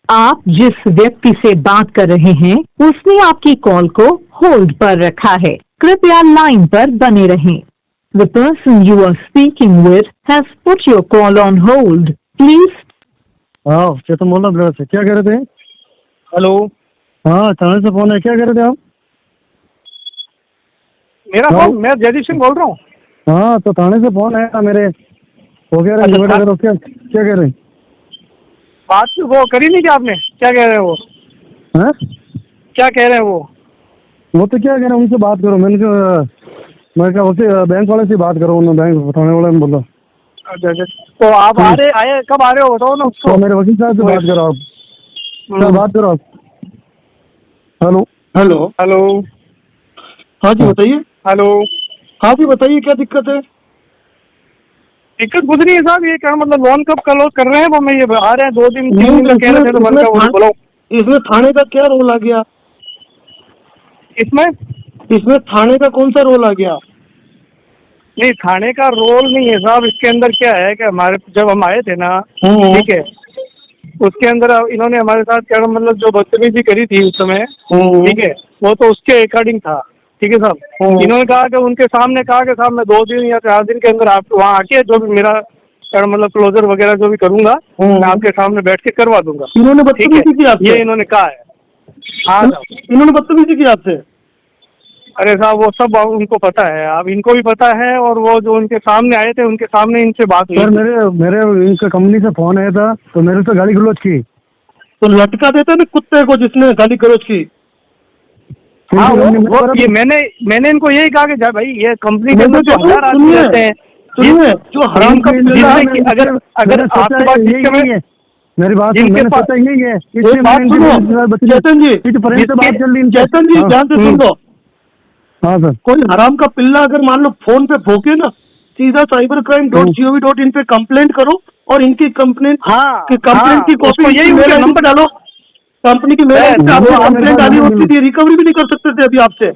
आप जिस व्यक्ति से बात कर रहे हैं उसने आपकी कॉल को होल्ड पर रखा है। कृपया लाइन पर बने रहें। The person you are speaking with has put your call on hold. Please. हाँ चेतन बोल रहा से। क्या कह रहे थे? हेलो, हाँ थाने से फोन है। क्या कह रहे थे आप? मेरा फोन, मैं जयदीप सिंह बोल रहा हूँ। हाँ तो थाने से फोन आया मेरे। वो कह रहे अच्छा, करो। क्या कह रहे हैं? बात वो करी नहीं क्या आपने? क्या कह रहे हैं वो? हाँ क्या कह रहे हैं वो? वो तो क्या कह रहे हैं उनसे बात करो। मैं क्या उसे बैंक वाले से बात करो। उन्होंने बैंक थाने वाले ने बोला। अच्छा, तो आप आए कब आ रहे हो बताओ ना उसको। तो मेरे वकील साहब से बात करो आप। सर बात करो आप। Hello hello hello. हाँ जी बताइए। हेलो। हाँ जी बताइए, क्या दिक्कत है? दिक्कत कुछ नहीं है साहब, ये क्या मतलब लोन कब क्लोज कर रहे हैं वो? मैं ये आ रहे हैं 2 दिन 3 दिन का कह रहे थे, तो बोलो। इसमें थाने का क्या रोल आ गया? इसमें थाने का कौन सा रोल आ गया? नहीं, थाने का रोल नहीं है साहब। इसके अंदर क्या है कि हमारे जब हम आए थे ना, ठीक है, उसके अंदर इन्होंने हमारे साथ क्या मतलब जो बदतमीजी करी थी उस समय, ठीक है, वो तो उसके अकॉर्डिंग था। ठीक है साहब, इन्होंने कहा कि उनके सामने कहा कि साहब मैं 2 दिन या 4 दिन के अंदर आप वहाँ आके जो भी मेरा मतलब क्लोजर वगैरह जो भी करूंगा मैं आपके सामने बैठ के करवा दूंगा। इन्होंने बदतमीजी की आपसे? ये इन्होंने कहा है। हाँ साहब, इन्होंने बदतमीजी की आपसे? अरे साहब वो सब उनको पता है, अब इनको भी पता है, और वो जो उनके सामने आए थे उनके सामने इनसे बात हुई। सर मेरे इनका कंपनी से फोन आया था तो मेरे से गाली गलौज की। तो लटका देते ना कुत्ते को जिसने गाली गलौज की। हाँ वो ये मैंने इनको यही कहा कि भाई ये कंपनी के अंदर जो 1000 आदमी रहते हैं, सुनिए जो हराम का अगर आपके पास है मेरी बात मैंने सोचा ही नहीं है। चेतन जी चेतन जी ध्यान से सुन लो। हाँ सर। कोई हराम का पिल्ला अगर मान लो फोन पे भोगे ना, सीधा cybercrime.gov.in पे कंप्लेंट करो और इनकी कंप्लेंट की कॉपी यही मेल नंबर डालो। कंपनी की मेल आईडी पे आपको कंप्लेंट डाली होती थी, रिकवरी भी नहीं कर सकते थे अभी आपसे।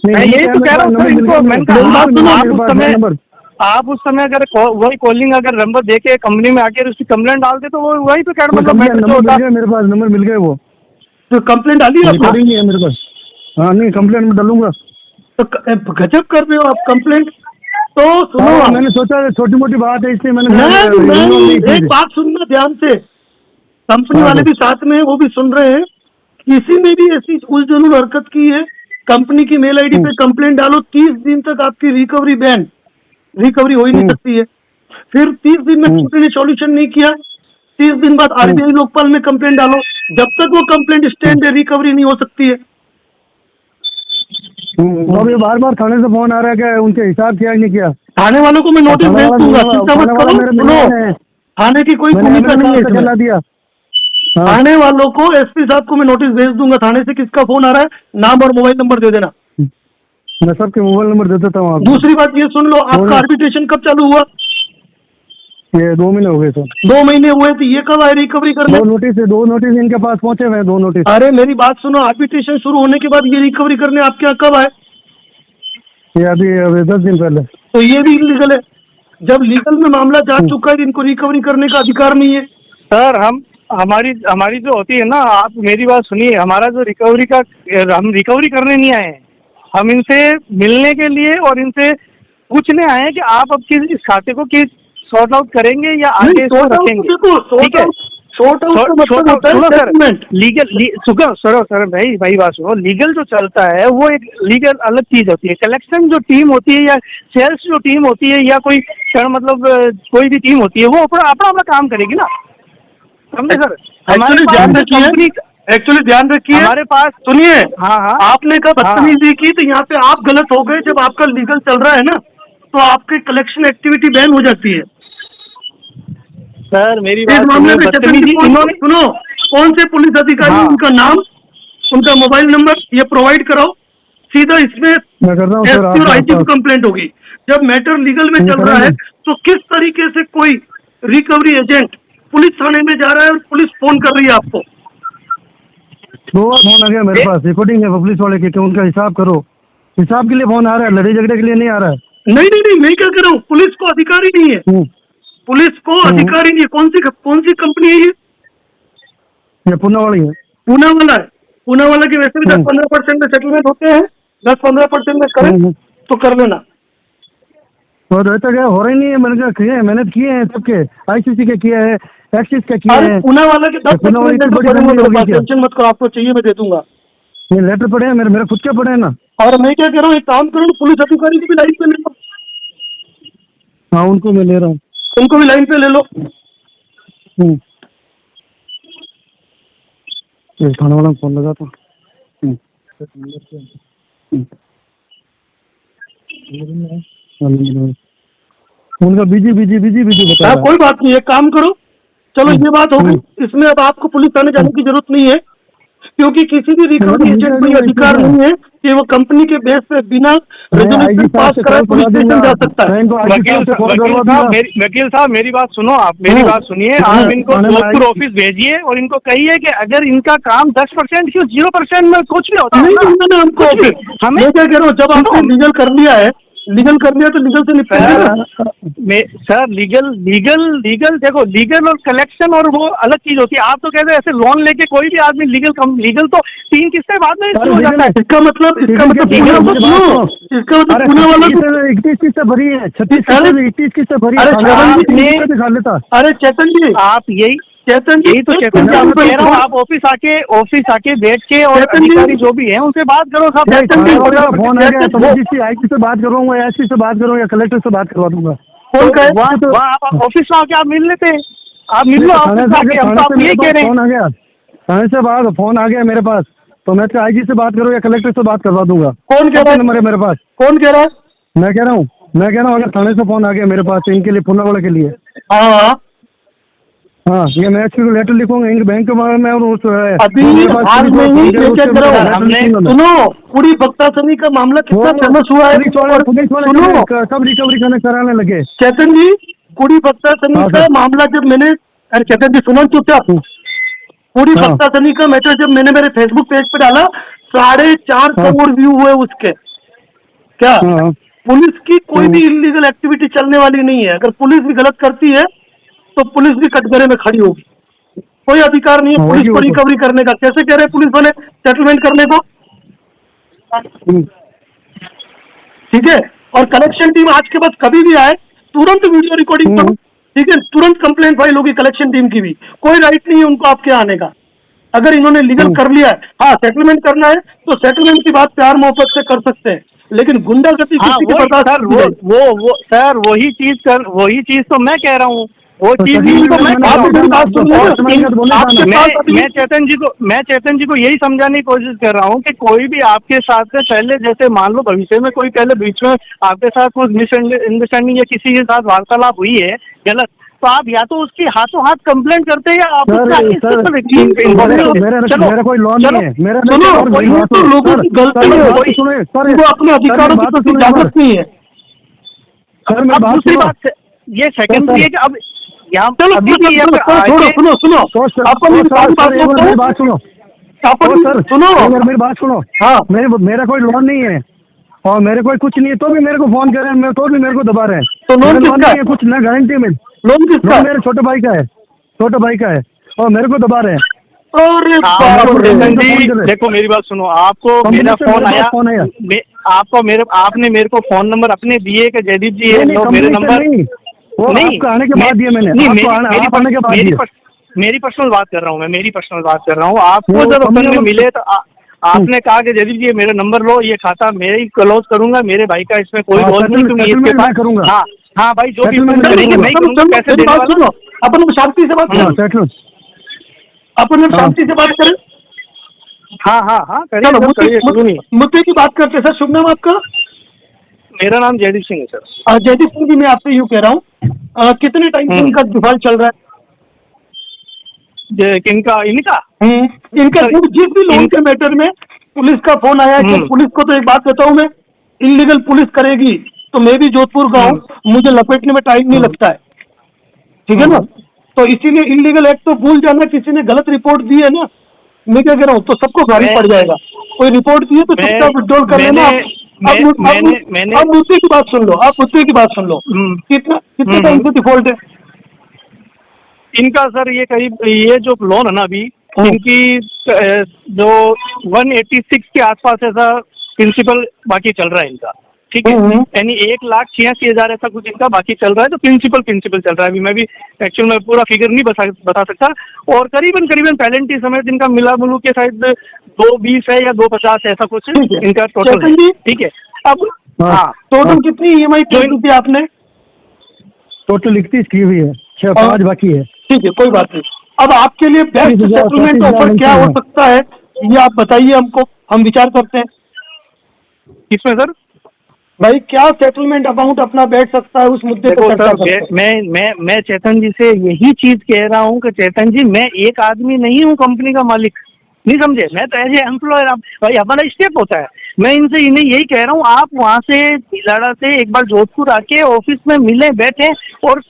मैं यही तो कह रहा हूँ इनको। आप उस समय अगर वही कॉलिंग अगर नंबर दे के कंपनी में आके उसकी कंप्लेंट डालते तो वो वही पे मतलब मेरे पास नंबर मिल गए। वो तो कंप्लेंट डाली आपको? नहीं है मेरे पास। हाँ नहीं कंप्लेंट में डालूंगा। तो गजब कर रहे हो आप कंप्लेंट। तो सुनो, मैंने सोचा छोटी मोटी बात है इसलिए मैंने एक बात सुनना ध्यान से। कंपनी वाले भी साथ में वो भी सुन रहे हैं। किसी ने भी ऐसी उलझुल हरकत की है, कंपनी की मेल आईडी पे कंप्लेंट डालो। 30 दिन तक आपकी रिकवरी हो ही नहीं सकती है। फिर 30 दिन में कंपनी ने सॉल्यूशन नहीं किया, 30 दिन बाद आरबीआई लोकपाल में कंप्लेंट डालो। जब तक वो कंप्लेंट स्टैंड है रिकवरी नहीं हो सकती है। अभी बार थाने से फोन आ रहा है कि उनके हिसाब किया नहीं किया। थाने वालों को मैं नोटिस भेज दूंगा, चिंता मत करो। सुनो, थाने की कोई भूमिका नहीं है इसमें। दिया थाने वालों को एसपी साहब को मैं नोटिस भेज दूंगा। थाने से किसका फोन आ रहा है, नाम और मोबाइल नंबर दे देना। मैं सबके मोबाइल नंबर दे देता हूँ। दूसरी बात ये सुन लो, आपका आर्बिट्रेशन कब चालू हुआ? ये 2 महीने हो गए सर। 2 महीने हुए तो ये कब आए रिकवरी करने? 2 नोटिस इनके पास पहुंचे हुए हैं। 2 नोटिस। अरे मेरी बात सुनो, आर्बिट्रेशन शुरू होने के बाद ये रिकवरी करने आपके यहाँ कब आए? ये अभी 10 दिन पहले। तो ये भी इलीगल है। जब लीगल में मामला जा चुका है इनको रिकवरी करने का अधिकार नहीं है। सर हमारी जो होती है ना, आप मेरी बात सुनिए, हमारा जो रिकवरी का, हम रिकवरी करने नहीं आए हैं, हम इनसे मिलने के लिए और इनसे पूछने आए हैं कि आप अब इस खाते को किस सॉर्ट आउट करेंगे या आगे इसको रखेंगे। ठीक है, सर भाई बात सुनो। लीगल जो चलता है वो एक लीगल अलग चीज होती है। कलेक्शन जो टीम होती है या सेल्स जो टीम होती है या कोई मतलब कोई भी टीम होती है वो अपना काम करेगी ना, समझे सर। एक्चुअली ध्यान रखिए हमारे पास। सुनिए, हाँ आपने कब बदतमीजी की तो यहाँ पे आप गलत हो गए। जब आपका लीगल चल रहा है ना तो आपकी कलेक्शन एक्टिविटी बैन हो जाती है। सर मेरी इस मामले में सुनो, कौन से पुलिस अधिकारी, उनका नाम, उनका मोबाइल नंबर ये प्रोवाइड कराओ। सीधा इसमें एसपी और आईजी को कंप्लेंट होगी। जब मैटर लीगल में चल रहा है तो किस तरीके से कोई रिकवरी एजेंट पुलिस थाने में जा रहा है और पुलिस फोन कर रही है आपको? 2 बार फोन आ गया मेरे पास। रिकॉर्डिंग है पुलिस वाले की कि उनका हिसाब करो। हिसाब के लिए फोन आ रहा है, लड़ाई झगड़े के लिए नहीं आ रहा है। नहीं मैं क्या कर रहा हूँ, पुलिस को अधिकारी नहीं है। पुलिस को अधिकारी नहीं है। कौन सी कंपनी है ये? ये पुणे वाली है। पूना वाला है, पूना वाला के वैसे भी 10-15% में सेटलमेंट होते हैं, 10-15% में करें तो कर लेना। और रहता क्या हो रहा ही नहीं है, मैंने कहा किए हैं, मेहनत किए हैं सबके, ICC के किया है, एक्सिस का किया है। पूना वाला के 10% टेंशन मत करो, आपको चाहिए मैं दे दूंगा। ये लेटर पड़े हैं मेरे खुद के पड़े हैं ना। और मैं क्या कह रहा हूँ, एक काम करो, पुलिस अधिकारी को भी लाइन पे ले लो। हाँ उनको मैं ले रहा हूँ, उनको भी लाइन पे ले लो। थाने वाला फोन लगा था। उनका बिजी बता। कोई बात नहीं, एक काम करो, चलो ये बात होगी, इसमें अब आपको पुलिस थाने जाने की जरूरत नहीं है, क्योंकि किसी भी रिकवरी एजेंट को ये अधिकार नहीं है कि वो कंपनी के बेस पे बिना रेजोल्यूशन पास कराए पुलिस स्टेशन जा सकता है। वकील साहब मेरी बात सुनो, आप मेरी बात सुनिए, आप इनको जोधपुर ऑफिस भेजिए और इनको कहिए कि अगर इनका काम 10% क्यों 0% में कुछ भी होता है हमको हमें क्या कह रहा हूँ, जब आपने लीगल कर लिया है, लीगल कर लिया तो लीगल से निपटेंगे। सर लीगल देखो, लीगल और कलेक्शन और वो अलग चीज होती है। आप तो कहते हैं ऐसे लोन लेके कोई भी आदमी लीगल तो 3 किस्तें बाद में शुरू हो जाता है। इसका मतलब पुणे वाला 31 किस्तें भरी है, 36 किस्तें भरी है। अरे चेतन जी, आप यही जी तो चेतन जी आपको कह रहा हूँ, आप ऑफिस आके बैठ के और अधिकारी जो भी है उनसे बात करो। सब फोन आ गया तो मैं जिससे IC से बात करूँगा, SC से बात करूँगा या कलेक्टर से बात करवा दूंगा। आप ऑफिस में आके आप मिल लेते हैं, आप मिल लो। आप ये कह रहे हैं फोन आ गया, थाने से बात फोन आ गया मेरे पास, तो मैं IG से बात करूँ या कलेक्टर से बात करवा दूंगा। कौन कह रहा है नंबर है मेरे पास? कौन कह रहा है? मैं कह रहा हूँ अगर थाने से फोन आ गया मेरे पास इनके लिए, पुणे वाले के लिए। हाँ ये मैं को लेटर लिखूंगा इनके बैंक के बारे में। और उस अभी हाल में ही सुनो, पूरी बख्तासनी का मामला कितना फेमस हुआ है, सब रिकवरी कराने लगे। चेतन जी, पूरी बख्तासनी का मामला जब मैंने, अरे चेतन जी सुनो चुपचाप, पूरी बख्तासनी का मैटर जब मैंने मेरे फेसबुक पेज पे डाला, 4.5 करोड़ व्यू हुए उसके। क्या पुलिस की कोई भी इलीगल एक्टिविटी चलने वाली नहीं है। अगर पुलिस भी गलत करती है तो पुलिस भी कटघरे में खड़ी होगी। कोई अधिकार नहीं है पुलिस को रिकवरी करने का। कैसे कह रहे हैं पुलिस वाले सेटलमेंट करने को? ठीक है, और कलेक्शन टीम आज के बाद कभी भी आए, तुरंत वीडियो रिकॉर्डिंग करो, ठीक है, तुरंत कंप्लेंट फाइल होगी कलेक्शन टीम की भी। कोई राइट नहीं है उनको आपके आने का। अगर इन्होंने लीगल कर लिया है, हाँ सेटलमेंट करना है तो सेटलमेंट की बात प्यार मोहब्बत से कर सकते हैं, लेकिन गुंडागर्दी किसी की बर्दाश्त वो सर वही चीज तो मैं कह रहा हूँ। वो चीज मैं चेतन जी को यही समझाने की कोशिश कर रहा हूँ कि कोई भी आपके साथ से पहले, जैसे मान लो भविष्य में कोई पहले बीच में आपके साथ कुछ मिसअंडरस्टैंडिंग या किसी के साथ वार्तालाप हुई है गलत, तो आप या तो उसकी हाथों हाथ कंप्लेंट करते हैं या आप मेरा कोई लॉन नहीं है, मेरा लोगों की गलती है, वो अपने अधिकारों की इजाजत नहीं है। दूसरी बात ये सेकेंडरी है कि अब यहाँ सुनो मेरी बात सुनो। हाँ मेरा कोई लोन नहीं है और मेरे कोई कुछ नहीं है, तो भी मेरे को फोन कर रहे हैं, तो भी मेरे को दबा रहे हैं। तो लोन किसका है? कुछ ना गारंटी में लोन किसका है? मेरे छोटे भाई का है और मेरे को दबा रहे हैं। देखो मेरी बात सुनो, आपको मेरा फोन आया, आपने मेरे को फोन नंबर अपने दिए कि जयदीप जी ये मेरे नंबर नहीं आने के बाद दिए मैंने, मेरी पर्सनल बात कर रहा हूँ, मैं मेरी पर्सनल बात कर रहा हूँ। आपको जब अपन में मिले तो आपने कहा कि जयदीप जी मेरा नंबर लो, ये खाता मेरे ही क्लोज करूंगा, मेरे भाई का इसमें कोई रोल नहीं, क्योंकि इसके पास करूंगा। हाँ भाई जो भी करेंगे मैं कैसे देने वाला। अपन शांति से बात करें, अपन शांति से बात करें। हाँ मुद्दे की बात करते सर। शुभ नाम आपका? मेरा नाम जयदीप सिंह है सर। जयदीप सिंह जी, मैं आपसे यूँ कह रहा हूँ, कितने टाइम से इनका डिफॉल्ट चल रहा है? इनका जिस भी लोन के मैटर में पुलिस का फोन आया कि पुलिस को, तो एक बात बताऊं मैं, इलीगल पुलिस करेगी तो मैं भी जोधपुर का हूँ, मुझे लपेटने में टाइम नहीं लगता है, ठीक है ना। तो इसीलिए इलीगल एक्ट तो भूल जाना, किसी ने गलत रिपोर्ट दी है ना, मैं क्या कह रहा हूँ, तो सबको भारी पड़ जाएगा। कोई रिपोर्ट दी है तो चुपचाप विड्रॉल कर लेना। अब मुद्दे की बात सुन लो, कितने टाइम से डिफॉल्ट है इनका? सर ये करीब, ये जो लोन है ना अभी इनकी जो 186 के आसपास ऐसा प्रिंसिपल बाकी चल रहा है इनका, ठीक है, यानी 1,86,000 ऐसा कुछ इनका बाकी चल रहा है, तो प्रिंसिपल चल रहा है। अभी मैं भी एक्चुअल में पूरा फिगर नहीं बता सकता, और करीबन पेनल्टी समेत इनका मिला मुलू के शायद 220 है या 250 ऐसा कुछ इनका टोटल है, ठीक है। अब हाँ, टोटल कितनी EMI की थी आपने? टोटल 31 की हुई है, 5 बाकी है। ठीक है, कोई बात नहीं। अब आपके लिए बेस्ट सेटलमेंट ऑफर क्या हो सकता है, ये आप बताइए हमको, हम विचार करते हैं। किसमें सर? भाई क्या सेटलमेंट अमाउंट अपना बैठ सकता है उस मुद्दे पर चर्चा करते हैं। मैं चेतन जी से यही चीज कह रहा हूँ कि चेतन जी, मैं एक आदमी नहीं हूँ कंपनी का मालिक, नहीं समझे, मैं तो एज ए एम्प्लॉयर, भाई हमारा स्टेप होता है। मैं इनसे इन्हें यही कह रहा हूँ, आप वहाँ से भीलवाड़ा से एक बार जोधपुर आके ऑफिस में मिले, बैठे, और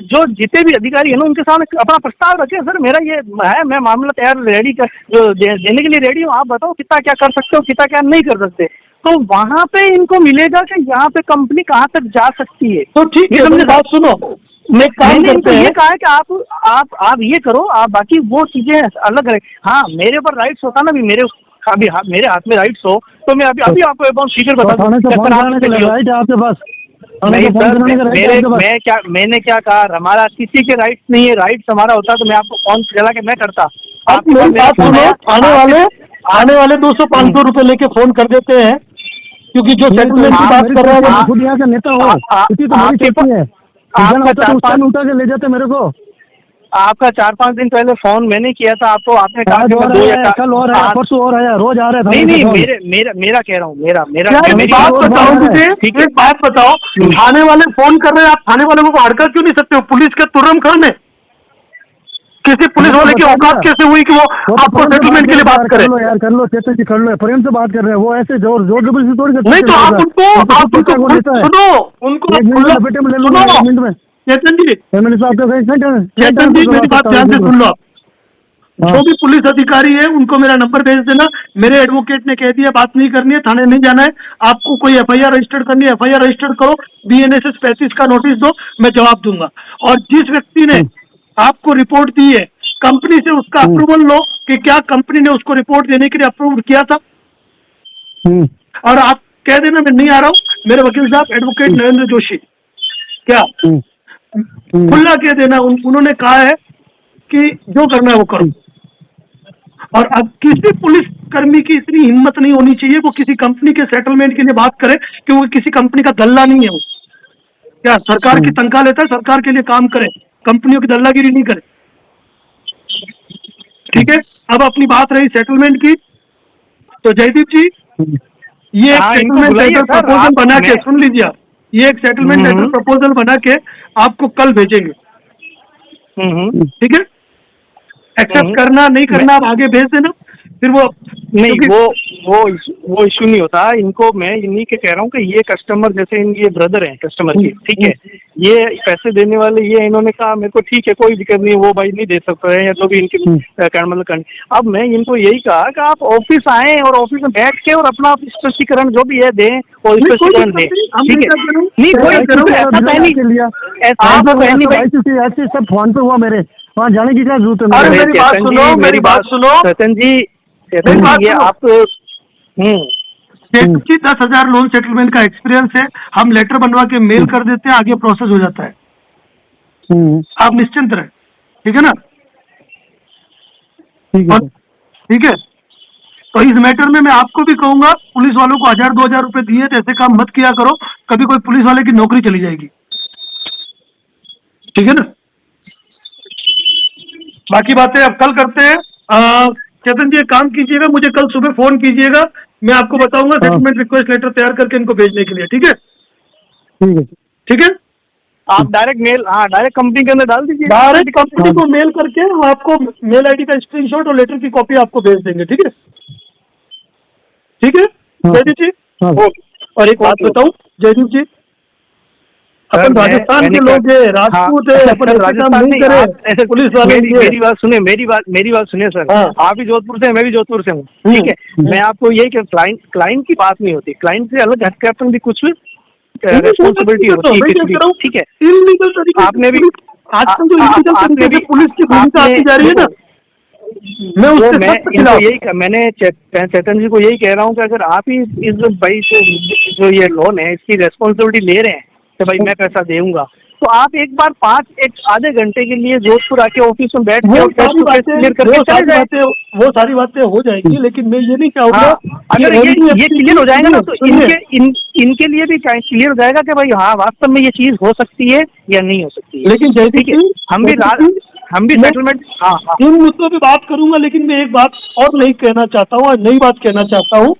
जो जितने भी अधिकारी है ना उनके सामने अपना प्रस्ताव रखे, सर मेरा ये है, मैं मामला तैयार रेडी कर जो देने के लिए रेडी हूँ, आप बताओ कितना क्या कर सकते हो, कितना क्या नहीं कर सकते, तो वहाँ पे इनको मिलेगा कि यहाँ पे कंपनी कहाँ तक जा सकती है। तो ठीक है, मेरी बात सुनो, मैं काम करते हैं, ये कहा है कि आप ये करो, आप बाकी वो चीजें अलग रहे। हाँ, मेरे ऊपर राइट्स होता ना, भी मेरे हाथ में राइट्स हो, तो मैं अभी आपको एक बार फिगर बता दूं आपके पास। नहीं सर, मैंने क्या कहा, हमारा किसी के राइट्स नहीं है, राइट्स हमारा होता तो मैं आपको फोन चला के मैं करता। आप मेरी बात सुनो, आने वाले 200-500 रुपए लेके फोन कर देते हैं, क्योंकि जो सेटलमेंट की बात कर रहे हैं, खुद यहाँ का नेता हो, इसी तो मेरी सेफ्टी है। उठा के ले जाते मेरे को। आपका 4-5 दिन पहले फोन मैंने किया था आपको, आपने कहा कि कल और आया, परसों और आया, रोज आ रहा है। नहीं, मेरा कह रहा हूँ, मेरा बात बताओ मुझे, ठीक है, बात बताओ, थाने वाले फोन कर रहे हैं, आप थाने वाले को हड़का क्यों नहीं सकते हो? पुलिस के तुरंत खान में किसी पुलिस वाले की औकात कैसे हुई कि वो आपको सेटलमेंट के लिए बात करे? यार कर लो चेतन जी, कर लो, प्रेम से बात कर रहे हैं, वो ऐसे जोर जबरदस्ती थोड़ी करते। नहीं तो आप उनको सुनो, चेतन जी मेरी बात ध्यान से सुन लो। जो भी पुलिस अधिकारी है उनको मेरा नंबर भेज देना, मेरे एडवोकेट ने कह दिया बात नहीं करनी है, थाने नहीं जाना है, आपको कोई FIR रजिस्टर करनी है FIR रजिस्टर करो, BNSS 35 का नोटिस दो, मैं जवाब दूंगा। और जिस व्यक्ति ने आपको रिपोर्ट दी है, कंपनी से उसका अप्रूवल लो कि क्या कंपनी ने उसको रिपोर्ट देने के लिए अप्रूव किया था, और आप कह देना मैं नहीं आ रहा हूँ, मेरे वकील साहब एडवोकेट नरेंद्र जोशी, क्या खुला कह देना, उन्होंने कहा है कि जो करना है वो करो। और अब किसी पुलिस कर्मी की इतनी हिम्मत नहीं होनी चाहिए वो किसी कंपनी के सेटलमेंट के लिए बात करे, क्योंकि किसी कंपनी का दल्ला नहीं है वो, क्या सरकार की तनख्वाह लेता है, सरकार के लिए काम करे, कंपनियों की दल्लागिरी नहीं करे, ठीक है। अब अपनी बात रही सेटलमेंट की, तो जयदीप जी ये सेटलमेंट लेटर प्रपोजल बना के सुन लीजिए आप, ये एक सेटलमेंट लेटर प्रपोजल बना के आपको कल भेजेंगे, ठीक है। एक्सेप्ट करना नहीं करना आप आगे भेज देना, फिर वो नहीं, वो इशू नहीं होता इनको। मैं इन्हीं के कह रहा हूँ कि ये कस्टमर, जैसे ये ब्रदर हैं कस्टमर के, ठीक है, ये पैसे देने वाले, ये इन्होंने कहा मेरे को ठीक है कोई दिक्कत नहीं, वो भाई नहीं दे सकते हैं, या तो भी इनकी मतलब करनी। अब मैं इनको यही कहा कि आप ऑफिस आए और ऑफिस में बैठ के और अपना स्पष्टीकरण जो भी है दें, और स्पष्टीकरण दें, ठीक है। नहीं ऐसे सब फोन पे हुआ मेरे, वहाँ जाने की क्या जरूरत है? मेरी बात सुनो चेतन जी, ये आप 10,000 लोन सेटलमेंट का एक्सपीरियंस है, हम लेटर बनवा के मेल कर देते हैं, आगे प्रोसेस हो जाता है, आप निश्चिंत रहे, ठीक है ना? ठीक है। तो इस मैटर में मैं आपको भी कहूंगा, पुलिस वालों को 1,000-2,000 रुपए दिए तो ऐसे काम मत किया करो, कभी कोई पुलिस वाले की नौकरी चली जाएगी, ठीक है ना? बाकी बातें अब कल करते हैं। चेतन जी काम कीजिएगा, मुझे कल सुबह फोन कीजिएगा, मैं आपको बताऊंगा सेटलमेंट रिक्वेस्ट लेटर तैयार करके इनको भेजने के लिए, ठीक है? ठीक है। आप डायरेक्ट मेल, हाँ डायरेक्ट कंपनी के अंदर डाल दीजिए, डायरेक्ट कंपनी को मेल करके हम आपको मेल ID का स्क्रीनशॉट और लेटर की कॉपी आपको भेज देंगे, ठीक है? ठीक है जयदीप जी। और एक बात बताऊं जयदीप जी, अपन राजस्थान के लोग हैं, राजपूत है, अपन राजस्थान नहीं करे, पुलिस वाले। मेरी बात सुनिए सर, आप भी जोधपुर से, मैं भी जोधपुर से हूँ, ठीक है। मैं आपको यही कि क्लाइंट की बात नहीं होती, क्लाइंट से अलग हटके अपन भी कुछ रेस्पॉन्सिबिलिटी होती है, ठीक है। आपने भी आजकल जो पुलिस की भूमिका आती जा रही है ना, मैं तो उसके मैं सख्त इनको खिलाफ। मैंने चेतन जी को यही कह रहा हूँ कि अगर आप ही इस भाई जो ये लोन है इसकी रेस्पॉन्सिबिलिटी ले रहे हैं कि भाई मैं पैसा दूंगा, तो आप एक बार आधे घंटे के लिए जोधपुर आके ऑफिस में बैठ के फेस टू फेस क्लियर करके चले जाए। वो सारी बातें हो जाएंगी, लेकिन मैं ये नहीं चाहूंगा हाँ, कि अगर ये NBFC क्लियर हो जाएगा ना तो सुनिए, इनके लिए भी क्लियर हो जाएगा कि भाई हाँ वास्तव में ये चीज हो सकती है या नहीं हो सकती है। लेकिन जैसे ठीक है, हम भी सेटलमेंट। हाँ हाँ इन मुद्दों पे बात करूंगा, लेकिन मैं एक बात और नहीं कहना चाहता हूँ, नई बात कहना चाहता हूँ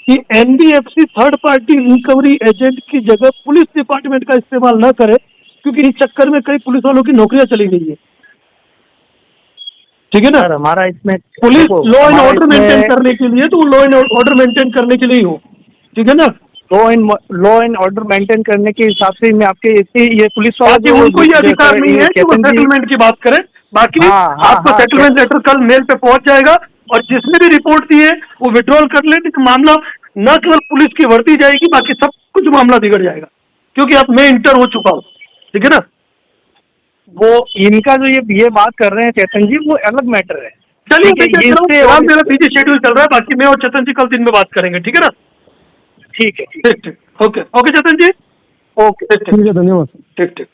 कि NBFC third party recovery agent की जगह पुलिस डिपार्टमेंट का इस्तेमाल न करे, क्योंकि इस चक्कर में कई पुलिस वालों की नौकरियां चली गई है। ठीक है ना सर, हमारा इसमें पुलिस लॉ एंड हमारा ऑर्डर इसमें मेंटेन करने के लिए, तो वो लॉ एंड ऑर्डर मेंटेन करने के लिए ही हो। ठीक है ना, लॉ एंड ऑर्डर मेंटेन करने के हिसाब से मैं आपके ये पुलिस वाला बाकी उनको ये अधिकार नहीं है कि वो सेटलमेंट की बात करें। बाकी आपको सेटलमेंट लेटर कल मेल पे पहुंच जाएगा, और जिसने भी रिपोर्ट दी है वो विड्रॉल कर ले। तो मामला न केवल पुलिस की वर्दी जाएगी, बाकी सब कुछ मामला बिगड़ जाएगा, क्योंकि अब मैं इंटर हो चुका हूँ। ठीक है ना, वो इनका जो ये बात कर रहे हैं चेतन जी, वो अलग मैटर है। चलिए ठीक है, मेरा बिजी शेड्यूल चल रहा है, बाकी मैं और चेतन जी कल दिन में बात करेंगे। ठीक है ना, ठीक है, ठीक ठीक, ओके ओके चेतन जी, ओके, ठीक है, धन्यवाद। ठीक ठीक।